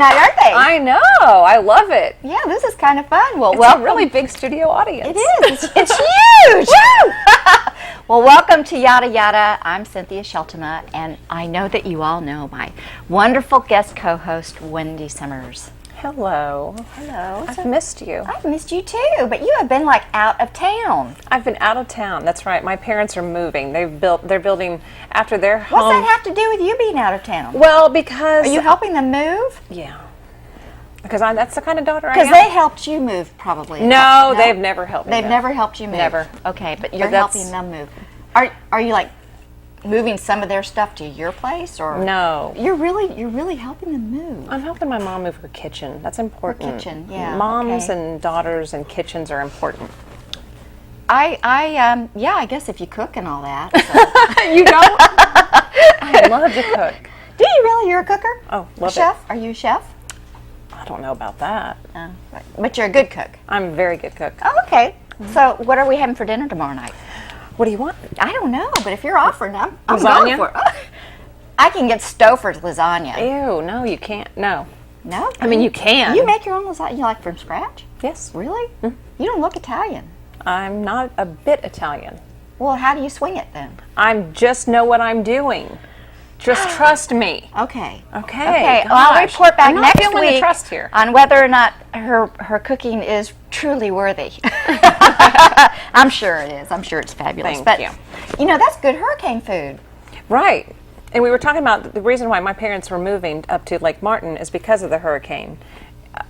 night, aren't they? I know. I love it. Yeah, this is kind of fun. Well, It's a really big studio audience. It is. It's huge. Well, welcome to Yadda Yadda. I'm Cynthia Scheltema, and I know that you all know my wonderful guest co-host, Wendi Summers. Hello. Hello. I've missed you. I've missed you too, but you have been like out of town. I've been out of town. That's right. My parents are moving. They're building after their home. What's that have to do with you being out of town? Well, because Are you helping them move? yeah, because that's the kind of daughter I am. Because they helped you move, probably. No, they've never helped me. They've never helped you move. Never. Okay, but you're that's- helping them move. Are you like moving some of their stuff to your place, or No. You're really helping them move. I'm helping my mom move her kitchen. That's important. kitchen, yeah, Moms okay. and daughters and kitchens are important. I guess if you cook and all that. So. You don't? I love to cook. Do you really? You're a cooker? Oh, A love chef? Are you a chef? I don't know about that. Right. But you're a good cook. I'm a very good cook. Oh, okay. So what are we having for dinner tomorrow night? What do you want? I don't know, but if you're offering, I'm Lasagna? going for it. I can get Stouffer's lasagna. Ew, no, you can't. No. No? I mean, you can. You make your own lasagna, like from scratch? Yes. Really? You don't look Italian. I'm not a bit Italian. Well, how do you swing it then? I just know what I'm doing. Just trust me. Okay. Okay. Well, I'll gosh. report back I'm not next feeling the week trust here. on whether or not her cooking is truly worthy. I'm sure it is. I'm sure it's fabulous. Thank but, you. You know, that's good hurricane food. Right. And we were talking about the reason why my parents were moving up to Lake Martin is because of the Hurricane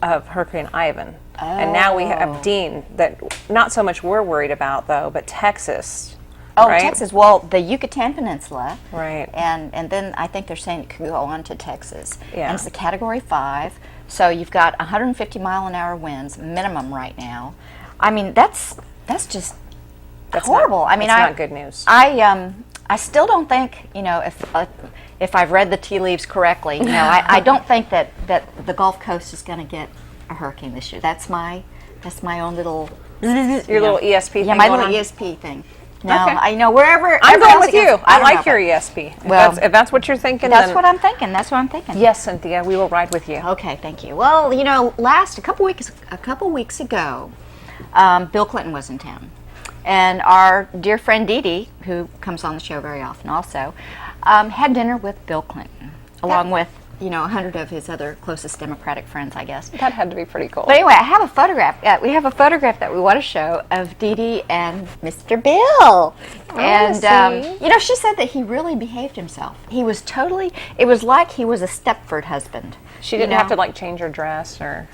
Ivan. And now we have Dean that not so much we're worried about, though, but Texas. Oh, right? Texas. Well, the Yucatan Peninsula. Right. And then I think they're saying it could go on to Texas. Yeah. And it's a Category 5. So you've got 150-mile-an-hour winds minimum right now. I mean, that's just horrible. It's not good news. I still don't think, you know, if I've read the tea leaves correctly, you know, I don't think that the Gulf Coast is going to get a hurricane this year. That's my own little Your little ESP thing. yeah, my going little on? ESP thing. No, Okay. I know wherever. I'm everyone going else with you. gets- I don't like know, your but ESP. Well, If that's what you're thinking, That's then what I'm thinking. That's what I'm thinking. yes, Cynthia, we will ride with you. Okay, thank you. Well, you know, a couple weeks ago, Bill Clinton was in town, and our dear friend Dee Dee, who comes on the show very often, also had dinner with Bill Clinton, along with 100 of his other closest Democratic friends, I guess. That had to be pretty cool. But anyway, I have a photograph. We have a photograph that we want to show of Dee Dee and Mr. Bill. And see. she said that he really behaved himself. He was it was like he was a Stepford husband. She didn't have to change her dress or.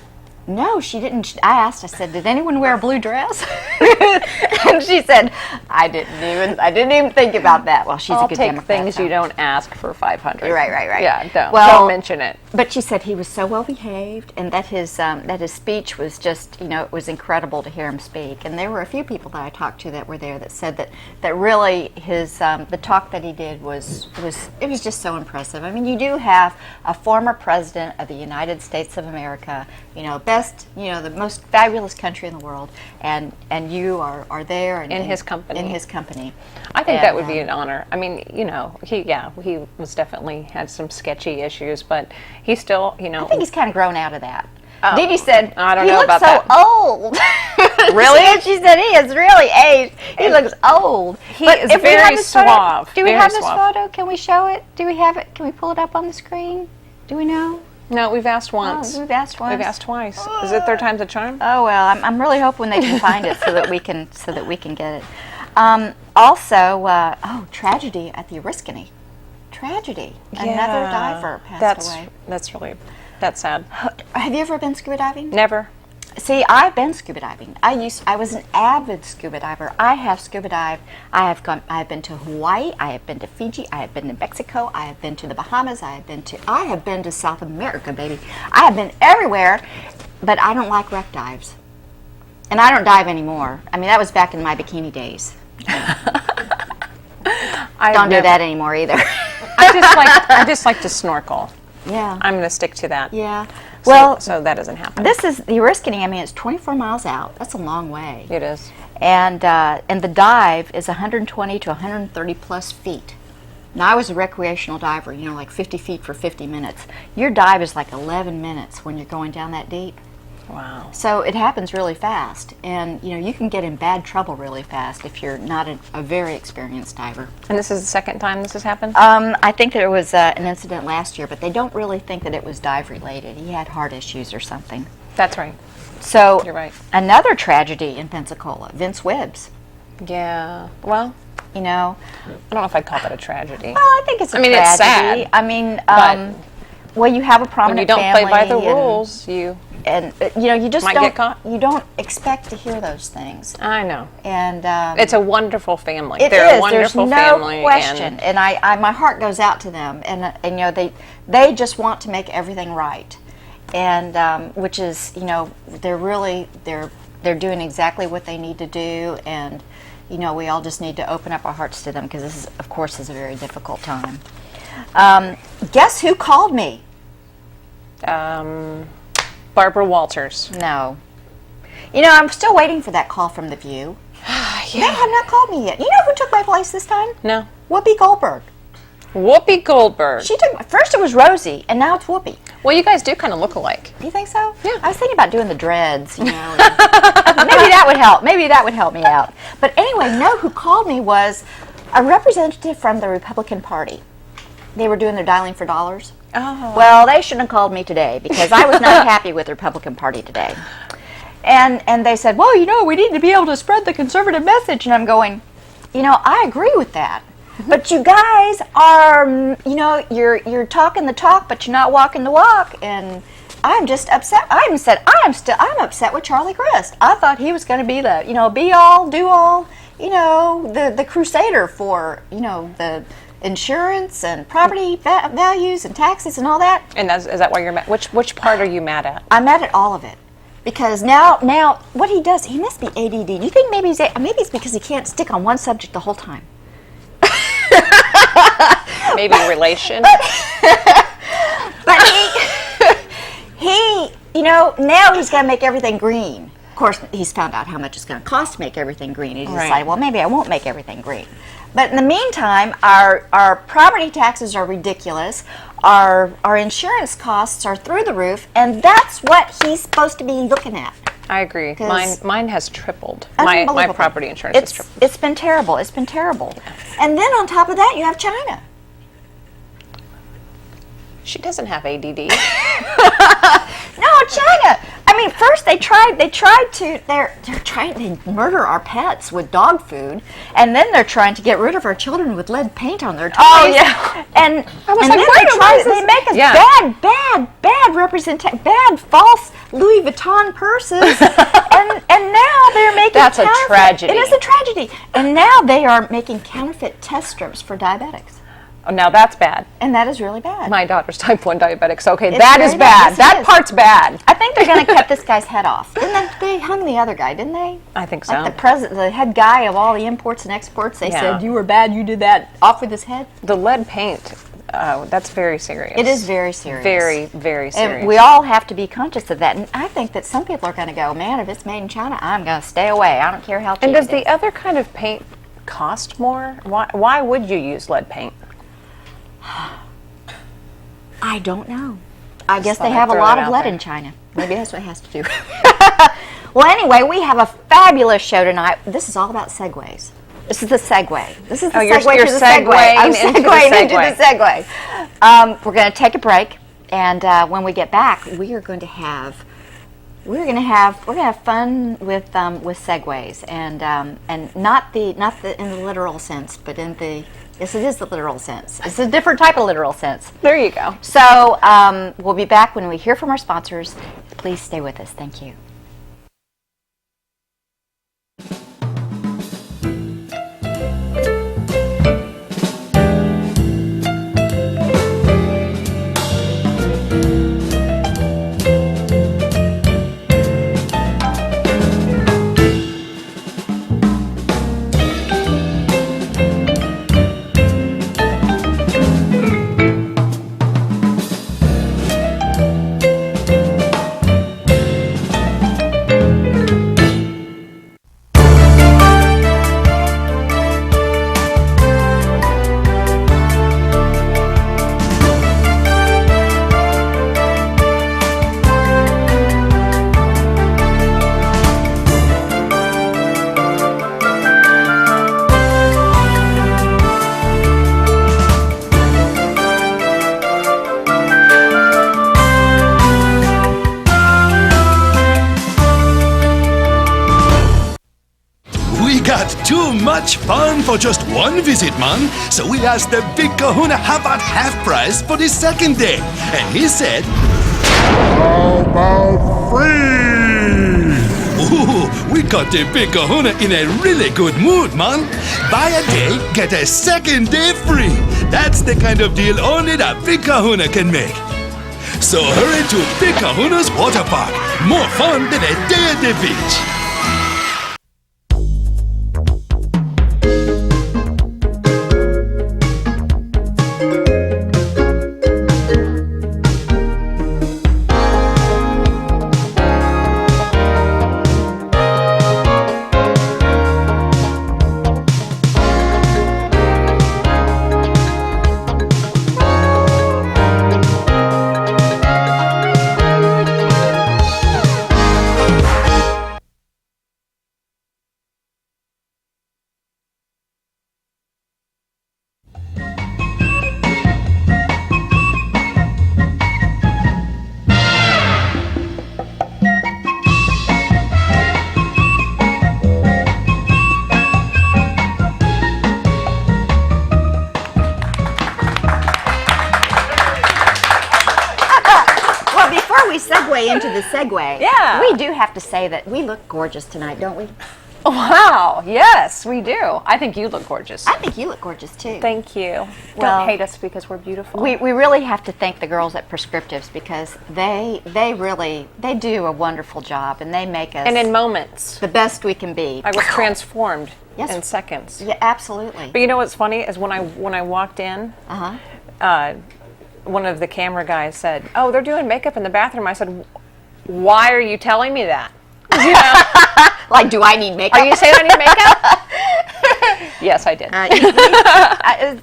No, she didn't. I said, did anyone wear a blue dress? And she said, I didn't even think about that. Well, she's I'll a good take Democrat. things so. you don't ask for 500. Right. Yeah, don't. Well, Don't mention it. But she said he was so well behaved, and that his speech was just, it was incredible to hear him speak. And there were a few people that I talked to that were there that said that really his the talk that he did was just so impressive. I mean, you do have a former president of the United States of America, the most fabulous country in the world, and you are there In his company. In his company. I think that would be an honor. I mean, he was definitely had some sketchy issues, but he still, I think he's kind of grown out of that. Oh, Dee Dee said, I don't he know looks about so that. old. Really? She said he is really aged. He looks old. He But is if we have very this photo- suave, do we very have this suave. photo? Can we show it? Do we have it? Can we pull it up on the screen? Do we know? No, we've asked once. Oh, we've asked once. We've asked twice. Is it third time's a charm? Oh well, I'm really hoping they can find it so that we can get it. Also, tragedy at the Oriskany. Tragedy. Another diver passed away. That's sad. Have you ever been scuba diving? Never. See, I've been scuba diving. I was an avid scuba diver. I have scuba dived. I have been to Hawaii. I have been to Fiji. I have been to Mexico. I have been to the Bahamas. I have been to South America, baby. I have been everywhere, but I don't like wreck dives. And I don't dive anymore. I mean, that was back in my bikini days. I don't do that anymore either. I just like to snorkel. Yeah. I'm going to stick to that. Yeah. Well, so that doesn't happen. This is the Oriskany. I mean, it's 24 miles out. That's a long way. It is. And the dive is 120 to 130 plus feet. Now, I was a recreational diver, like 50 feet for 50 minutes. Your dive is like 11 minutes when you're going down that deep. Wow. So it happens really fast, and you can get in bad trouble really fast if you're not a very experienced diver. And this is the second time this has happened? I think there was an incident last year, but they don't really think that it was dive related. He had heart issues or something. That's right. So You're right. Another tragedy in Pensacola, Vince Webbs. Yeah. Well, I don't know if I'd call that a tragedy. Well, I think it's a tragedy. It's sad. I mean, but well, you have a prominent when you don't play by the family rules, you you just might don't get caught. You don't expect to hear those things. I know. And it's a wonderful family. They're a wonderful There's no family. question. And I my heart goes out to them. And they just want to make everything right. And which is they're doing exactly what they need to do. And we all just need to open up our hearts to them, because this is, of course, is a very difficult time. Guess who called me? Barbara Walters. No. I'm still waiting for that call from The View. They have not called me yet. You know who took my place this time? No. Whoopi Goldberg. Whoopi Goldberg. She took first it was Rosie, and now it's Whoopi. Well, you guys do kind of look alike. You think so? Yeah. I was thinking about doing the dreads, and maybe that would help. Maybe that would help me out. But anyway, who called me was a representative from the Republican Party. They were doing their dialing for dollars. Oh. Well, they shouldn't have called me today, because I was not happy with the Republican Party today. And they said, well, we need to be able to spread the conservative message. And I'm going, I agree with that. But you guys are, you're talking the talk, but you're not walking the walk. And I'm just upset. I'm upset with Charlie Crist. I thought he was going to be the, be all, do all, the crusader for, the insurance and property values and taxes and all that. And is that why you're mad? Which part are you mad at? I'm mad at all of it. Because now what he does, he must be ADD. Do you think maybe it's because he can't stick on one subject the whole time? Maybe relation. But he now he's got to make everything green. Of course, he's found out how much it's going to cost to make everything green. He decided, well, maybe I won't make everything green. But in the meantime, our property taxes are ridiculous. Our insurance costs are through the roof, and that's what he's supposed to be looking at. I agree. Mine has tripled. My Unbelievable. property insurance has tripled. It's been terrible. It's been terrible. And then on top of that, you have China. She doesn't have ADD. No, China. I mean, first they tried to murder our pets with dog food, and then they're trying to get rid of our children with lead paint on their toys. Oh yeah. And they make us bad representation, bad false Louis Vuitton purses, and now they're making That's a tragedy. It is a tragedy. And now they are making counterfeit test strips for diabetics. Oh, now that's bad. And that is really bad. My daughter's type 1 diabetic, so okay, It's that very is bad. bad. Yes, That it is. part's bad. I think they're going to cut this guy's head off. And they hung the other guy, didn't they? I think so. Like the head guy of all the imports and exports, they Yeah. said, you were bad, you did that, off with his head. The lead paint, that's very serious. It is very serious. Very, very serious. And we all have to be conscious of that. And I think that some people are going to go, man, if it's made in China, I'm going to stay away. I don't care how cheap And does it is. the other kind of paint cost more? Why would you use lead paint? I don't know. I guess thought they I'd have a throw lot that of out lead there. in China. Maybe that's what it has to do. Well, anyway, we have a fabulous show tonight. This is all about Segways. This is the Segway. This is the you're Segway to the Segway. I'm segueing into the segueing into Segway. the Segway. We're going to take a break, and when we get back, we're going to have fun with Segways, and not the in the literal sense, but in the yes, it is the literal sense. It's a different type of literal sense. There you go. So we'll be back when we hear from our sponsors. Please stay with us. Thank you. much fun for just one visit, man. So we asked the big kahuna how about half price for the second day. And he said, how about free? Ooh, we got the big kahuna in a really good mood, man. Buy a day, get a second day free. That's the kind of deal only the big kahuna can make. So hurry to Big Kahuna's Water Park. More fun than a day at the beach. Segue into the Segway. Yeah. We do have to say that we look gorgeous tonight, don't we? Wow, yes, we do. I think you look gorgeous. I think you look gorgeous too. Thank you. Well, don't hate us because we're beautiful. We really have to thank the girls at Prescriptives because they do a wonderful job and they make us and in moments the best we can be. I was transformed Yes. in seconds. Yeah, absolutely. But you know what's funny is when I walked in, one of the camera guys said, "Oh, they're doing makeup in the bathroom." I said, "Why are you telling me that?" You know? Like, do I need makeup? Are you saying I need makeup? Yes, I did.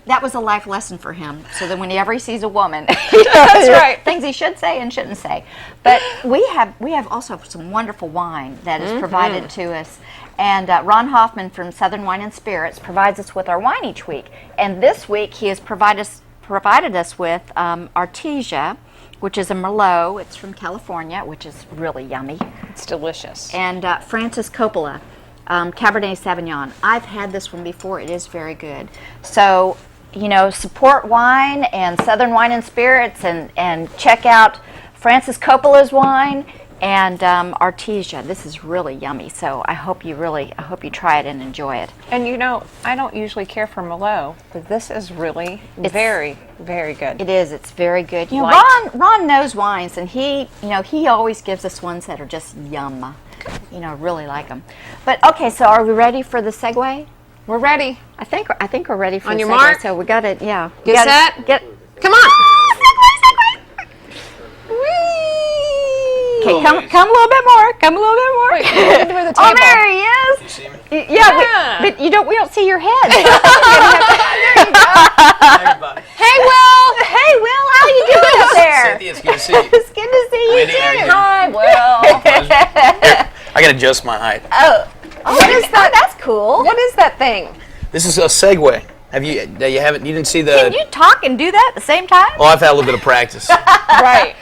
That was a life lesson for him. So that whenever he sees a woman, That's right. things he should say and shouldn't say. But we have also some wonderful wine that is provided to us. And Ron Hoffman from Southern Wine and Spirits provides us with our wine each week. And this week he has provided us with Artesia, which is a Merlot. It's from California, which is really yummy. It's delicious. And Francis Coppola, Cabernet Sauvignon. I've had this one before. It is very good. So, you know, support wine and Southern Wine and Spirits and check out Francis Coppola's wine and Artesia. This is really yummy. So I hope you try it and enjoy it. And you know, I don't usually care for Merlot, but this is really very, very good. It is. It's very good. You know, Light. Ron knows wines, and he always gives us ones that are just yum. You know, really like them. But okay, so are we ready for the Segway? We're ready. I think we're ready for On the your Segway. mark. So we got it. Yeah. Get set. Come on. Okay, come a little bit more. Come a little bit more. Wait, look into the Oh, table. there he is. You see me? Yeah. But we don't see your head. Everybody. Hey, Will. Hey, Will. How you doing up there? Cynthia, it's good to see you. It's good to see you Wendi, how are too. you? Hi, Will. I gotta adjust my height. Oh, what is that? That's cool. What is that thing? This is a Segway. You didn't see the? Can you talk and do that at the same time? Well, I've had a little bit of practice. Right.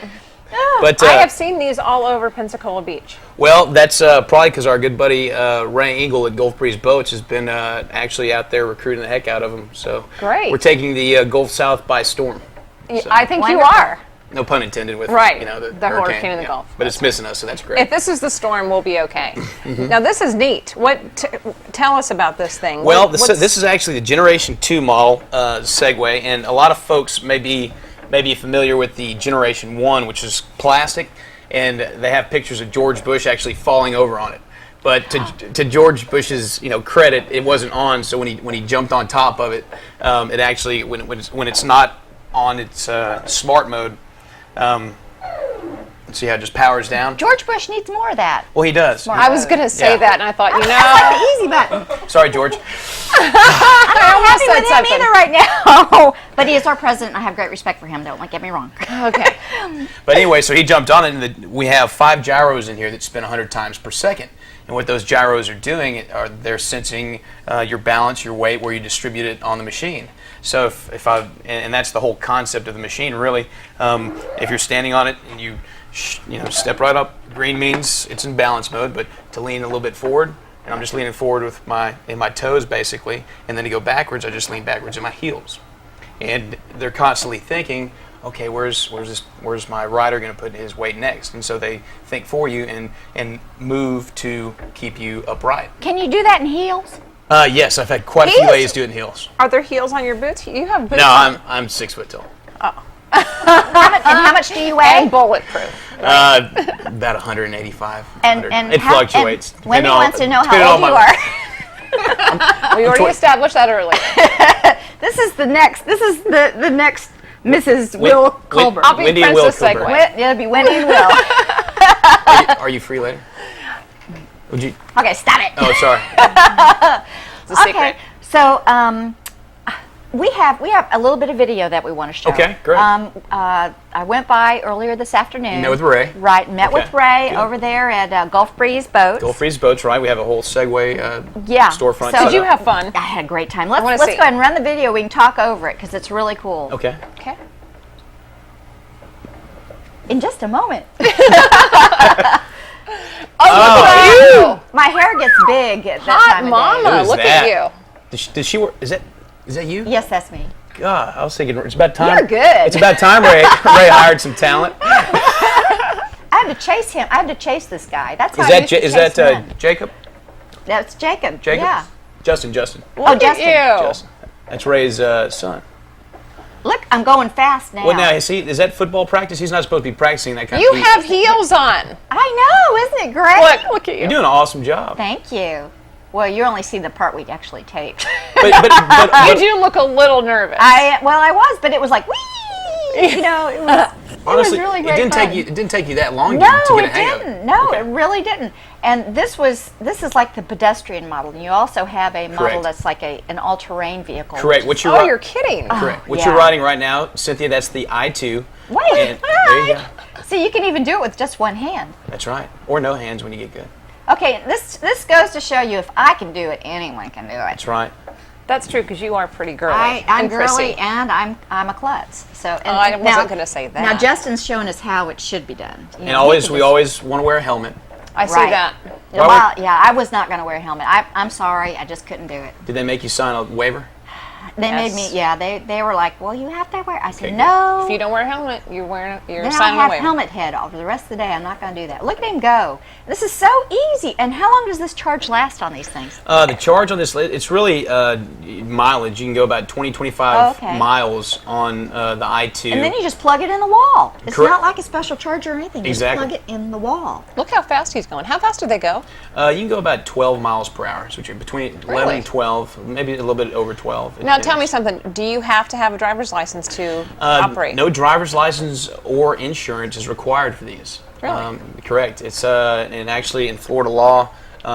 But I have seen these all over Pensacola Beach. well, that's probably because our good buddy Ray Engel at Gulf Breeze Boats has been actually out there recruiting the heck out of them. So Great. we're taking the Gulf South by storm. So, I think you Wonderful. are. no pun intended with Right. the hurricane in the Gulf. But it's missing us, so that's great. If this is the storm, we'll be okay. Now, this is neat. Tell us about this thing. Well, this is actually the Generation 2 model Segway, and a lot of folks may be familiar with the Generation 1, which is plastic, and they have pictures of George Bush actually falling over on it. But to George Bush's credit, it wasn't on. So when he jumped on top of it, it actually when it's not on its smart mode, see how it just powers down. George Bush needs more of that. Well, he does. I was going to say Yeah. that, and I thought, That's like the easy button. Sorry, George. I'm not happy said with him something. either right now. But he is our president. I have great respect for him. Don't get me wrong. Okay. But anyway, so he jumped on it, and we have 5 gyros in here that spin 100 times per second. And what those gyros are doing are they're sensing your balance, your weight, where you distribute it on the machine. So and that's the whole concept of the machine, really. If you're standing on it and you step right up, green means it's in balance mode, but to lean a little bit forward, and I'm just leaning forward with my toes basically, and then to go backwards, I just lean backwards in my heels. And they're constantly thinking, okay, where's my rider going to put his weight next? And so they think for you and move to keep you upright. Can you do that in heels? Yes, I've had quite a few ladies do it in heels. Are there heels on your boots? You have boots. No, on. I'm 6 foot tall. How much do you weigh? And bulletproof. About 185. And it how- fluctuates. and Wendy depending on- wants to know depending how on old you my- are. We already established that earlier. This is the next Mrs. Will Koberg. I'll be Wendi and Will Princess Koberg. Segway. It'll be Wendy and Will. Are you free later? Would you? Okay, stop it. Oh, sorry. It's a secret. Okay, so we have a little bit of video that we want to show. Okay, great. I went by earlier this afternoon. You met with Ray. Right, met Okay, with Ray good. over there at Gulf Breeze Boats. Gulf Breeze Boats, right? We have a whole Segway Yeah. storefront. So- set Did you up. have fun? I had a great time. wanna Let's go see. ahead and run the video. We can talk over it because it's really cool. Okay. Okay. In just a moment. Oh, My hair gets big at that hot time of mama! day. Who is Look that? at you. Did she work? Is that you? Yes, that's me. God, I was thinking it's about time. You're good. It's about time Ray hired some talent. I had to chase him. I had to chase this guy. That's how Is I that used to is chase that men. Jacob? That's Jacob. Jacob? Yeah. Justin. Look Justin. at you. Justin. That's Ray's son. Look, I'm going fast now. Well, now see, is that football practice? He's not supposed to be practicing that kind You of. have heels on. I know, isn't it great? Look at you. You're doing an awesome job. Thank you. Well, you only see the part we actually taped. You do look a little nervous. I was, but it was like, whee! You know, it was. Honestly, it was really great didn't fun. take you. It didn't take you that long No, to get a it hang of it. didn't. No, Okay. it really didn't. And this is like the pedestrian model. And you also have a model Correct. that's like an all-terrain vehicle. Correct. What you're Oh, ri- you're kidding. correct. What yeah. you're riding right now, Cynthia, that's the I2. Wait, And there you go. See, you can even do it with just one hand. That's right. Or no hands when you get good. Okay, this goes to show you if I can do it, anyone can do it. That's right. That's true because you are pretty girly. I'm and prissy. girly and I'm a klutz. So and I now- wasn't gonna say that. Now Justin's showing us how it should be done. You And know, he always, can we just- always want to wear a helmet. I see Right. that. Why Well, yeah, I was not going to wear a helmet. I'm sorry, I just couldn't do it. Did they make you sign a waiver? They Yes. made me. Yeah, they were like, well, you have to wear. I said Okay, good. no. If you don't wear a helmet, you're Then signing I'll have away. helmet head all for the rest of the day. I'm not going to do that. Look at him go. This is so easy. And how long does this charge last on these things? The charge on this, it's really mileage. You can go about 20, 25 Okay. miles on the I2. And then you just plug it in the wall. It's Correct. not like a special charger or anything. You Exactly. just plug it in the wall. Look how fast he's going. How fast do they go? You can go about 12 miles per hour, so you're between 11 Really? and 12, maybe a little bit over 12. Now tell me something. Do you have to have a driver's license to operate? No driver's license or insurance is required for these. Really? Correct. It's and actually in Florida law,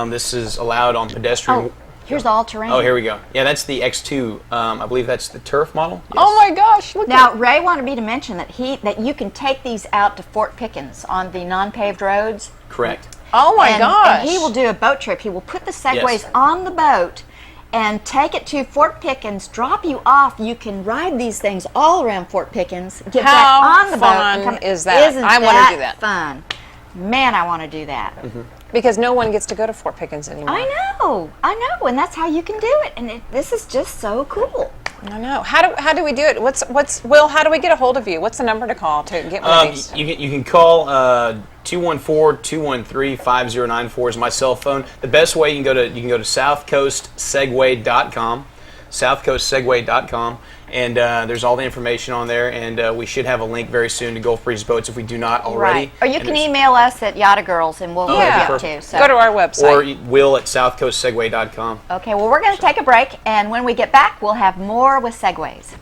this is allowed on pedestrian. Oh, here's the all-terrain. Oh, here we go. Yeah, that's the X2. I believe that's the turf model. Yes. Oh my gosh! Look Now, at Ray wanted me to mention that you can take these out to Fort Pickens on the non-paved roads. Correct. Oh my and, gosh! And he will do a boat trip. He will put the Segways Yes. on the boat and take it to Fort Pickens, drop you off. You can ride these things all around Fort Pickens, get How back on the boat. fun and come. is that? Isn't I wanna do that. fun. Man, I want to do that. because no one gets to go to Fort Pickens anymore. I know, and that's how you can do it. And this is just so cool. I know. How do we do it? What's Will? How do we get a hold of you? What's the number to call to get one of these? You can call 214-213-5094 is my cell phone. The best way you can go to southcoastsegway.com, southcoastsegway.com, and there's all the information on there. And we should have a link very soon to Gulf Breeze Boats if we do not already. Right. Or you And can there's- email us at Yadda Girls and we'll hook you Yeah. up too. So. Go to our website. or Will at southcoastsegway.com. Okay, well, we're going to take a break, and when we get back, we'll have more with Segways.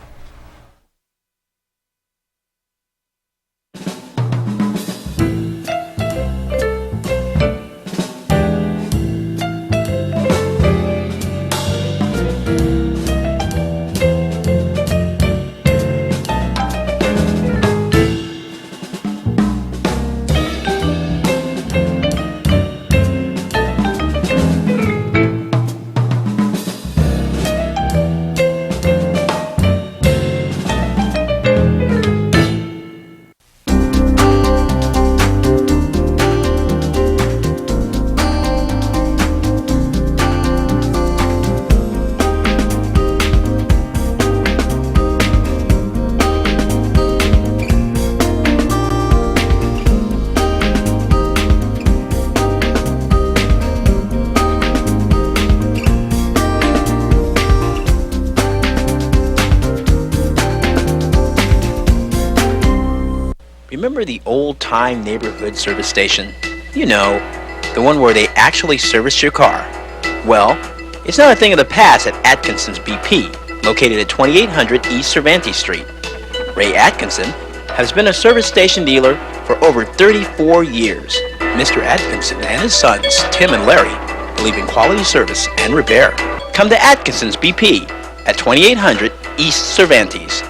remember the old-time neighborhood service station? You know, the one where they actually service your car. Well, it's not a thing of the past at Atkinson's BP, located at 2800 East Cervantes Street. Ray Atkinson has been a service station dealer for over 34 years. Mr. Atkinson and his sons, Tim and Larry, believe in quality service and repair. Come to Atkinson's BP at 2800 East Cervantes.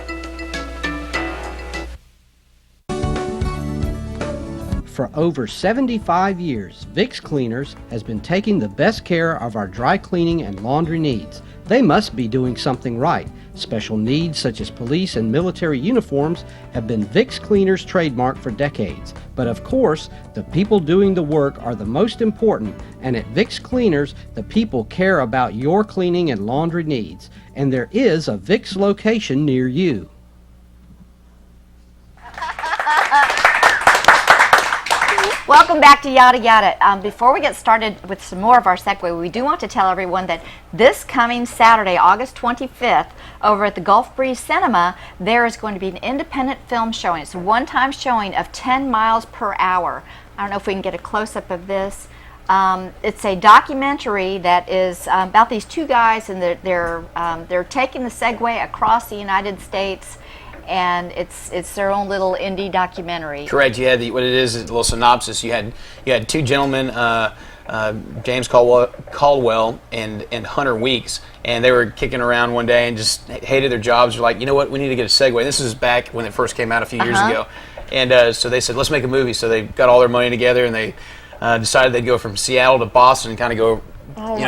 For over 75 years, Vicks Cleaners has been taking the best care of our dry cleaning and laundry needs. They must be doing something right. Special needs such as police and military uniforms have been Vicks Cleaners' trademark for decades. But of course, the people doing the work are the most important, and at Vicks Cleaners, the people care about your cleaning and laundry needs. And there is a Vicks location near you. Welcome back to Yadda Yadda. Before we get started with some more of our Segway, we do want to tell everyone that this coming Saturday, August 25th, over at the Gulf Breeze Cinema, there is going to be an independent film showing. It's a one-time showing of 10 miles per hour. I don't know if we can get a close-up of this. It's a documentary that is about these two guys, and they're taking the Segway across the United States. And it's their own little indie documentary. Correct. You had what it is a little synopsis. You had two gentlemen, James Caldwell and Hunter Weeks, and they were kicking around one day and just hated their jobs. They're like, you know what, we need to get a Segway. This is back when it first came out a few years ago, and so they said, let's make a movie. So they got all their money together and they decided they'd go from Seattle to Boston and kind of go,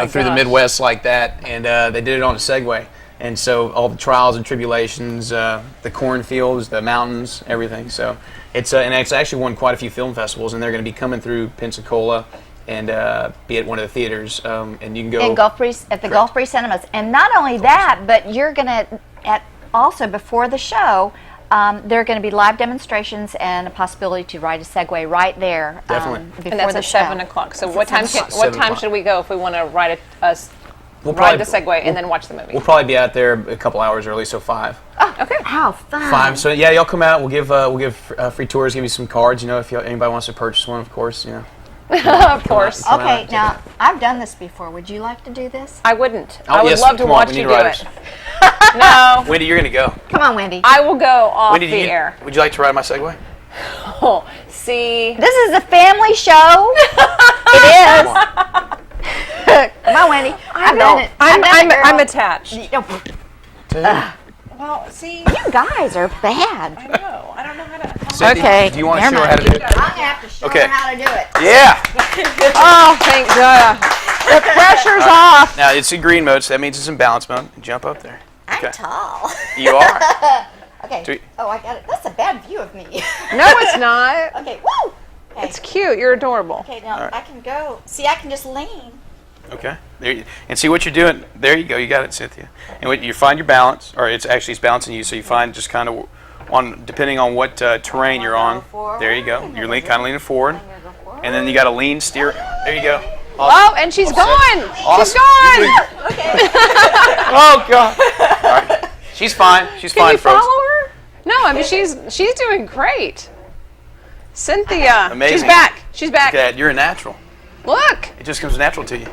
through the Midwest like that, and they did it on a Segway. And so all the trials and tribulations, the cornfields, the mountains, everything. So it's actually won quite a few film festivals, and they're going to be coming through Pensacola and be at one of the theaters. And you can go in Gulf Breeze at the Gulf Breeze Cinemas. And not only that, but you're going to also before the show. There are going to be live demonstrations and a possibility to ride a Segway right there. Definitely. Before And that's the at show. 7 o'clock. So what time should we go if we want to ride the Segway and then watch the movie? We'll probably be out there a couple hours early, so 5. Oh, okay. How fun. 5. So yeah, y'all come out. We'll give free tours, give you some cards. If anybody wants to purchase one, of course. Of course. Okay, now I've done this before. Would you like to do this? I wouldn't. Oh, I would yes, love to come on, watch we you need do riders. it. No. Wendy, you're gonna go. Come on, Wendy. I will go off Wendy, the air. Would you like to ride my Segway? Oh, see. This is a family show. It is. Come on, Wendy. I've done it. I'm attached. Well, see, you guys are bad. I know. I don't know how to. Cindy, Okay, do you want to never show her how to mind. do it? I'm gonna have to show Okay. her how to do it. Yeah. Oh, thank God. The pressure's off. Now it's in green mode, so that means it's in balance mode. Jump up there. I'm tall. You are. Okay. Sweet. Oh, I got it. That's a bad view of me. No, it's not. Okay. Woo. Okay. It's cute. You're adorable. Okay. Now right. I can go. See, I can just lean. Okay. There and see what you're doing. There you go. You got it, Cynthia. And when you find your balance, or it's balancing you. So you find just kind of on depending on what terrain you're on. There you go. You're kind of leaning forward, and then you got to lean steer. There you go. Oh, and she's gone. Awesome. She's gone. Okay. Oh God. All right. She's fine. She's Can fine, you folks. follow her? No, I mean she's doing great. Cynthia, Amazing. she's back. She's back. Dad, you're a natural. Look. It just comes natural to you.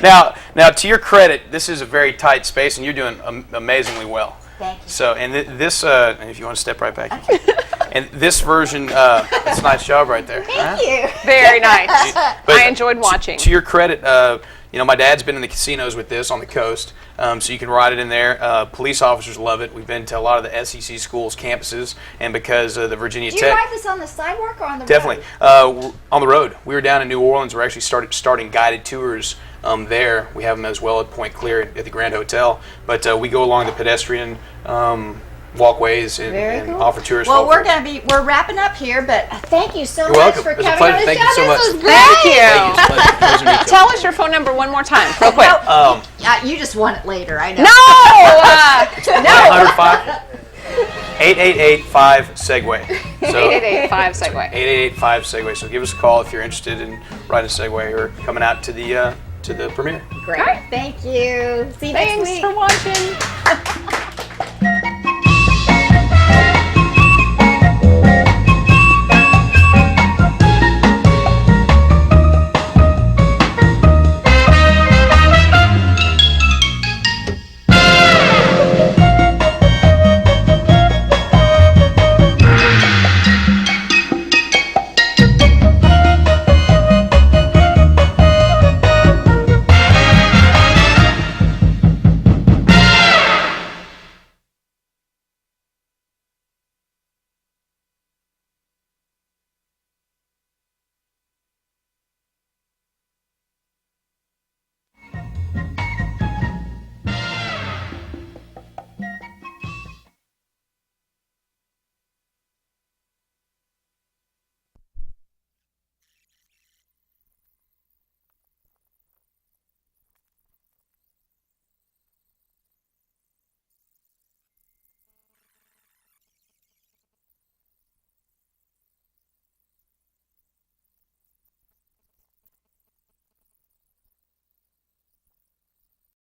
Now, to your credit, this is a very tight space, and you're doing amazingly well. Thank you. So, and this, and if you want to step right back, you can. And this version, it's a nice job right there. Thank you. Very nice. But I enjoyed watching. To your credit, my dad's been in the casinos with this on the coast, so you can ride it in there. Police officers love it. We've been to a lot of the SEC schools, campuses, and because the Virginia Do you Tech. ride this on the sidewalk or on the Definitely. road? On the road. We were down in New Orleans. We're actually starting guided tours there. We have them as well at Point Clear at the Grand Hotel. But we go along the pedestrian walkways and offer tours. Well, we're wrapping up here, but thank you so much welcome. for It was a coming on pleasure. the Thank show. you so much. This was great. Thank you. Thank you. It's a pleasure. Pleasure to meet you. Tell us your phone number one more time, real quick. You just want it later, I know. No! 888-5 Segway. So 888-5 Segway. 888-5 Segway. So give us a call if you're interested in riding a Segway or coming out to the premiere. Great. Thank you. See you next Thanks week. for watching.